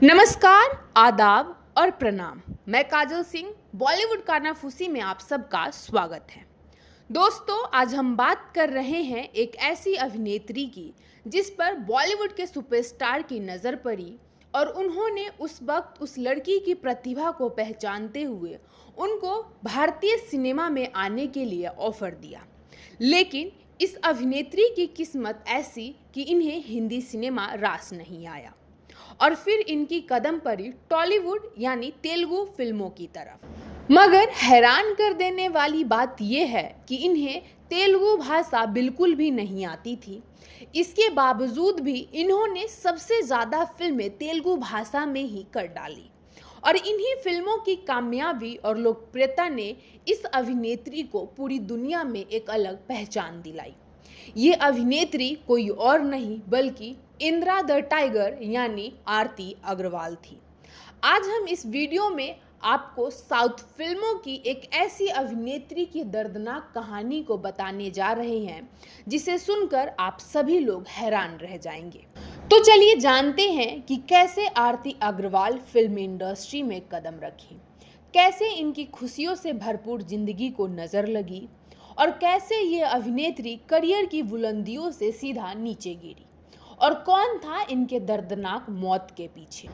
नमस्कार, आदाब और प्रणाम। मैं काजल सिंह, बॉलीवुड कानाफूसी में आप सबका स्वागत है। दोस्तों, आज हम बात कर रहे हैं एक ऐसी अभिनेत्री की जिस पर बॉलीवुड के सुपरस्टार की नज़र पड़ी और उन्होंने उस वक्त उस लड़की की प्रतिभा को पहचानते हुए उनको भारतीय सिनेमा में आने के लिए ऑफर दिया। लेकिन इस अभिनेत्री की किस्मत ऐसी कि इन्हें हिंदी सिनेमा रास नहीं आया और फिर इनकी कदम पड़ी टॉलीवुड यानी तेलुगु फिल्मों की तरफ। मगर हैरान कर देने वाली बात यह है कि इन्हें तेलुगु भाषा बिल्कुल भी नहीं आती थी। इसके बावजूद भी इन्होंने सबसे ज़्यादा फिल्में तेलुगु भाषा में ही कर डाली और इन्हीं फिल्मों की कामयाबी और लोकप्रियता ने इस अभिनेत्री को पूरी दुनिया में एक अलग पहचान दिलाई। ये अभिनेत्री कोई और नहीं बल्कि इंदिरा द टाइगर यानी आरती अग्रवाल थी। आज हम इस वीडियो में आपको साउथ फिल्मों की एक ऐसी अभिनेत्री की दर्दनाक कहानी को बताने जा रहे हैं जिसे सुनकर आप सभी लोग हैरान रह जाएंगे। तो चलिए जानते हैं कि कैसे आरती अग्रवाल फिल्म इंडस्ट्री में कदम रखी, कैसे इनकी खुशियों से भरपूर जिंदगी को नजर लगी और कैसे ये अभिनेत्री करियर की बुलंदियों से सीधा नीचे गिरी और कौन था इनके दर्दनाक मौत के पीछे।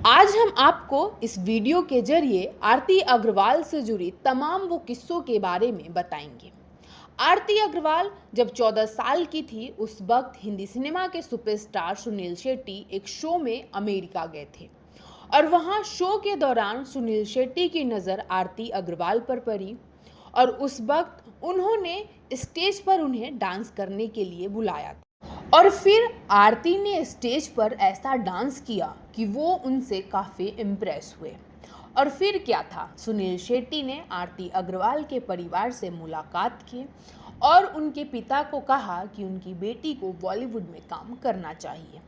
आज हम आपको इस वीडियो के जरिए आरती अग्रवाल से जुड़ी तमाम वो किस्सों के बारे में बताएंगे। आरती अग्रवाल जब 14 साल की थी उस वक्त हिंदी सिनेमा के सुपरस्टार सुनील शेट्टी एक शो में अमेरिका गए थे और वहां शो के दौरान सुनील शेट्टी की नज़र आरती अग्रवाल पर पड़ी और उस वक्त उन्होंने स्टेज पर उन्हें डांस करने के लिए बुलाया और फिर आरती ने स्टेज पर ऐसा डांस किया कि वो उनसे काफ़ी इम्प्रेस हुए। और फिर क्या था, सुनील शेट्टी ने आरती अग्रवाल के परिवार से मुलाकात की और उनके पिता को कहा कि उनकी बेटी को बॉलीवुड में काम करना चाहिए,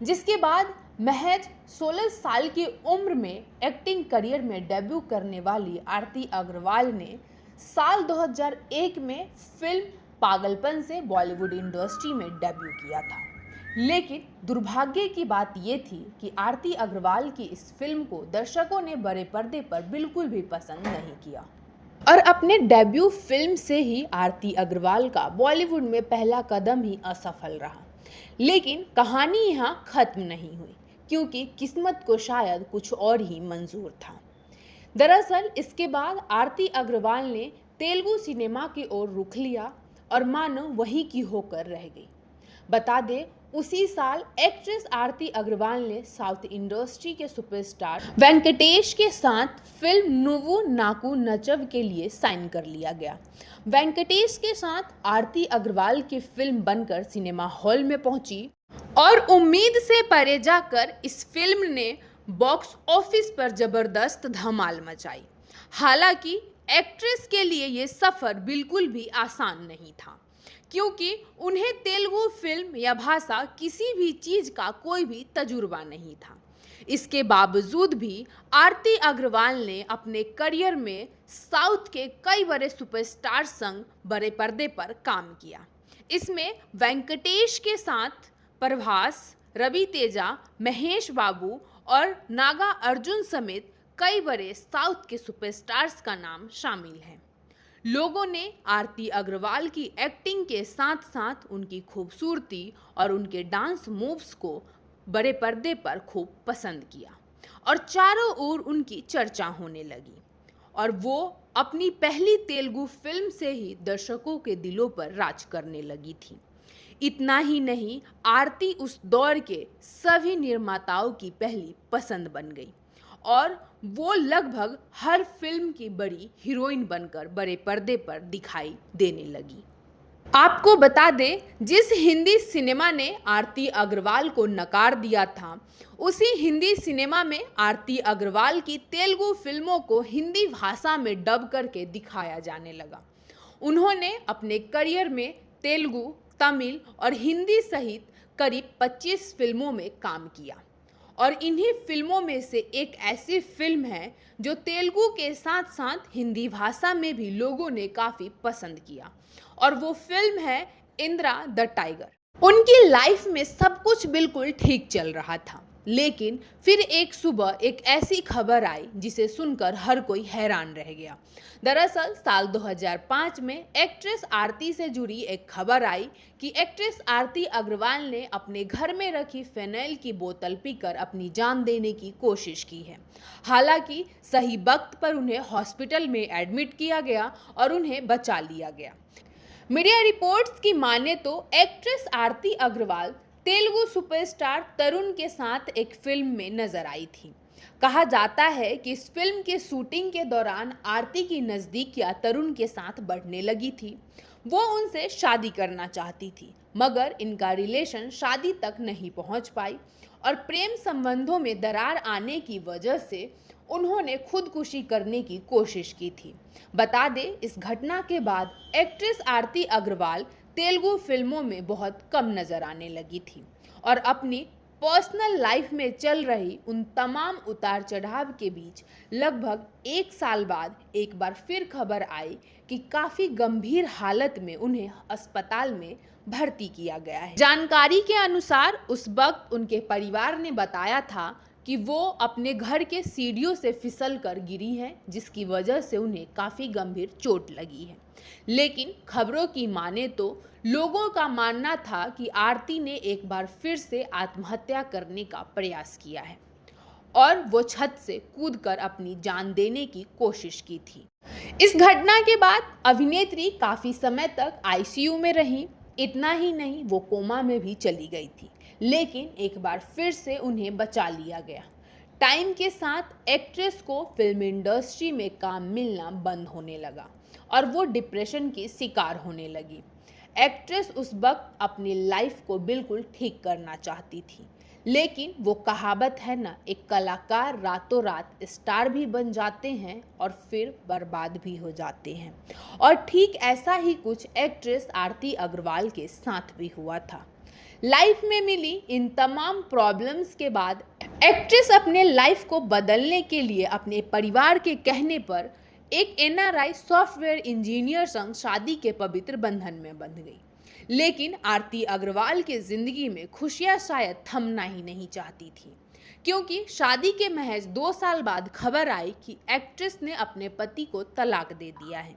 जिसके बाद महज 16 साल की उम्र में एक्टिंग करियर में डेब्यू करने वाली आरती अग्रवाल ने साल 2001 में फिल्म पागलपन से बॉलीवुड इंडस्ट्री में डेब्यू किया था। लेकिन दुर्भाग्य की बात यह थी कि आरती अग्रवाल की इस फिल्म को दर्शकों ने बड़े पर्दे पर बिल्कुल भी पसंद नहीं किया और अपने डेब्यू फिल्म से ही आरती अग्रवाल का बॉलीवुड में पहला कदम ही असफल रहा। लेकिन कहानी यहाँ खत्म नहीं हुई क्योंकि किस्मत को शायद कुछ और ही मंजूर था। दरअसल इसके बाद आरती अग्रवाल ने तेलुगु सिनेमा की ओर रुख लिया और मानो वहीं की होकर रह गई। बता दें, उसी साल एक्ट्रेस आरती अग्रवाल ने साउथ इंडस्ट्री के सुपरस्टार वेंकटेश के साथ फिल्म नुव्वु नाकु नचव के लिए साइन कर लिया गया। वेंकटेश के साथ आरती अग्रवाल की फिल्म बनकर सिनेमा हॉल में पहुंची और उम्मीद से परे जाकर इस फिल्म ने बॉक्स ऑफिस पर जबरदस्त धमाल मचाई। हालांकि एक्ट्रेस के लिए ये सफ़र बिल्कुल भी आसान नहीं था क्योंकि उन्हें तेलुगु फिल्म या भाषा किसी भी चीज़ का कोई भी तजुर्बा नहीं था। इसके बावजूद भी आरती अग्रवाल ने अपने करियर में साउथ के कई बड़े सुपरस्टार संग बड़े पर्दे पर काम किया। इसमें वेंकटेश के साथ प्रभास, रवि तेजा, महेश बाबू और नागा अर्जुन समेत कई बड़े साउथ के सुपरस्टार्स का नाम शामिल है। लोगों ने आरती अग्रवाल की एक्टिंग के साथ साथ उनकी खूबसूरती और उनके डांस मूव्स को बड़े पर्दे पर खूब पसंद किया और चारों ओर उनकी चर्चा होने लगी और वो अपनी पहली तेलुगु फिल्म से ही दर्शकों के दिलों पर राज करने लगी थी। इतना ही नहीं, आरती उस दौर के सभी निर्माताओं की पहली पसंद बन गई और वो लगभग हर फिल्म की बड़ी हीरोइन बनकर बड़े पर्दे पर दिखाई देने लगी। आपको बता दें, जिस हिंदी सिनेमा ने आरती अग्रवाल को नकार दिया था, उसी हिंदी सिनेमा में आरती अग्रवाल की तेलुगु फिल्मों को हिंदी भाषा में डब करके दिखाया जाने लगा। उन्होंने अपने करियर में तेलुगु, तमिल और हिंदी सहित करीब 25 फिल्मों में काम किया और इन्हीं फिल्मों में से एक ऐसी फिल्म है जो तेलुगु के साथ साथ हिंदी भाषा में भी लोगों ने काफ़ी पसंद किया और वो फिल्म है इंदिरा द टाइगर। उनकी लाइफ में सब कुछ बिल्कुल ठीक चल रहा था। लेकिन फिर एक सुबह एक ऐसी खबर आई जिसे सुनकर हर कोई हैरान रह गया। दरअसल साल 2005 में एक्ट्रेस आरती से जुड़ी एक खबर आई कि एक्ट्रेस आरती अग्रवाल ने अपने घर में रखी फिनाइल की बोतल पीकर अपनी जान देने की कोशिश की है। हालांकि सही वक्त पर उन्हें हॉस्पिटल में एडमिट किया गया और उन्हें बचा लिया गया। मीडिया रिपोर्ट्स की माने तो एक्ट्रेस आरती अग्रवाल तेलुगु सुपरस्टार तरुण के साथ एक फिल्म में नजर आई थी। कहा जाता है कि इस फिल्म के शूटिंग के दौरान आरती की नज़दीकियां तरुण के साथ बढ़ने लगी थी। वो उनसे शादी करना चाहती थी, मगर इनका रिलेशन शादी तक नहीं पहुंच पाई और प्रेम संबंधों में दरार आने की वजह से उन्होंने खुदकुशी करने की कोशिश की थी। बता दें, इस घटना के बाद एक्ट्रेस आरती अग्रवाल तेलुगु फिल्मों में बहुत कम नजर आने लगी थी और अपनी पर्सनल लाइफ में चल रही उन तमाम उतार चढ़ाव के बीच लगभग एक साल बाद एक बार फिर खबर आई कि काफ़ी गंभीर हालत में उन्हें अस्पताल में भर्ती किया गया है। जानकारी के अनुसार उस वक्त उनके परिवार ने बताया था कि वो अपने घर के सीढ़ियों से फिसल कर गिरी हैं, जिसकी वजह से उन्हें काफ़ी गंभीर चोट लगी है। लेकिन खबरों की माने तो लोगों का मानना था कि आरती ने एक बार फिर से आत्महत्या करने का प्रयास किया है और वो छत से कूदकर अपनी जान देने की कोशिश की थी। इस घटना के बाद अभिनेत्री काफ़ी समय तक आईसीयू में रही। इतना ही नहीं, वो कोमा में भी चली गई थी, लेकिन एक बार फिर से उन्हें बचा लिया गया। टाइम के साथ एक्ट्रेस को फिल्म इंडस्ट्री में काम मिलना बंद होने लगा और वो डिप्रेशन की शिकार होने लगी। एक्ट्रेस उस वक्त अपनी लाइफ को बिल्कुल ठीक करना चाहती थी, लेकिन वो कहावत है ना, एक कलाकार रातों रात स्टार भी बन जाते हैं और फिर बर्बाद भी हो जाते हैं। और ठीक ऐसा ही कुछ एक्ट्रेस आरती अग्रवाल के साथ भी हुआ था। लाइफ में मिली इन तमाम प्रॉब्लम्स के बाद एक्ट्रेस अपने लाइफ को बदलने के लिए अपने परिवार के कहने पर एक एनआरआई सॉफ्टवेयर इंजीनियर संग शादी के पवित्र बंधन में बंध गई। लेकिन आरती अग्रवाल की जिंदगी में खुशियां शायद थमना ही नहीं चाहती थी, क्योंकि शादी के महज 2 साल बाद खबर आई कि एक्ट्रेस ने अपने पति को तलाक दे दिया है।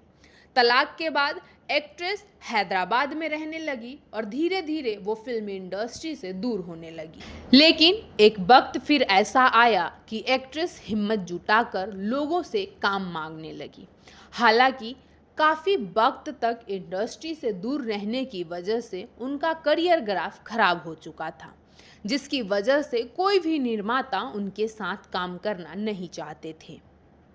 तलाक के बाद एक्ट्रेस हैदराबाद में रहने लगी और धीरे धीरे वो फिल्म इंडस्ट्री से दूर होने लगी। लेकिन एक वक्त फिर ऐसा आया कि एक्ट्रेस हिम्मत जुटाकर लोगों से काम मांगने लगी। हालांकि काफ़ी वक्त तक इंडस्ट्री से दूर रहने की वजह से उनका करियर ग्राफ खराब हो चुका था, जिसकी वजह से कोई भी निर्माता उनके साथ काम करना नहीं चाहते थे।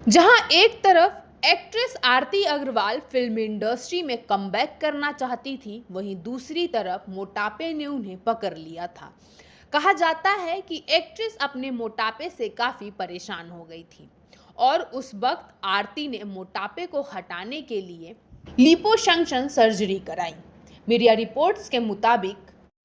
जहां एक तरफ एक्ट्रेस आरती अग्रवाल फिल्म इंडस्ट्री में कमबैक करना चाहती थी, वहीं दूसरी तरफ मोटापे ने उन्हें पकड़ लिया था। कहा जाता है कि एक्ट्रेस अपने मोटापे से काफ़ी परेशान हो गई थी और उस वक्त आरती ने मोटापे को हटाने के लिए लिपोसंक्शन सर्जरी कराई। मीडिया रिपोर्ट्स के मुताबिक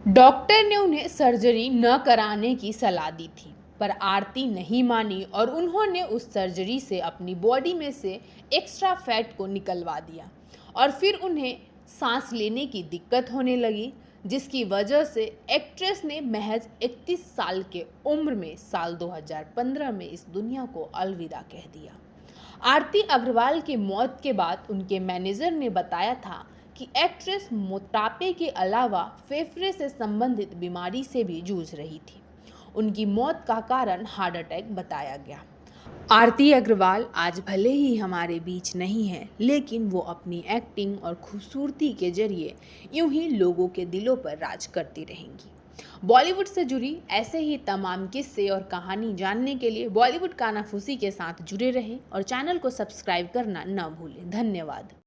डॉक्टर ने उन्हें सर्जरी न कराने की सलाह दी थी, पर आरती नहीं मानी और उन्होंने उस सर्जरी से अपनी बॉडी में से एक्स्ट्रा फैट को निकलवा दिया और फिर उन्हें सांस लेने की दिक्कत होने लगी, जिसकी वजह से एक्ट्रेस ने महज 31 साल के उम्र में साल 2015 में इस दुनिया को अलविदा कह दिया। आरती अग्रवाल की मौत के बाद उनके मैनेजर ने बताया था कि एक्ट्रेस मोटापे के अलावा फेफड़े से संबंधित बीमारी से भी जूझ रही थी। उनकी मौत का कारण हार्ट अटैक बताया गया। आरती अग्रवाल आज भले ही हमारे बीच नहीं है, लेकिन वो अपनी एक्टिंग और खूबसूरती के जरिए यूं ही लोगों के दिलों पर राज करती रहेंगी। बॉलीवुड से जुड़ी ऐसे ही तमाम किस्से और कहानी जानने के लिए बॉलीवुड कानाफूसी के साथ जुड़े रहें और चैनल को सब्सक्राइब करना न भूलें। धन्यवाद।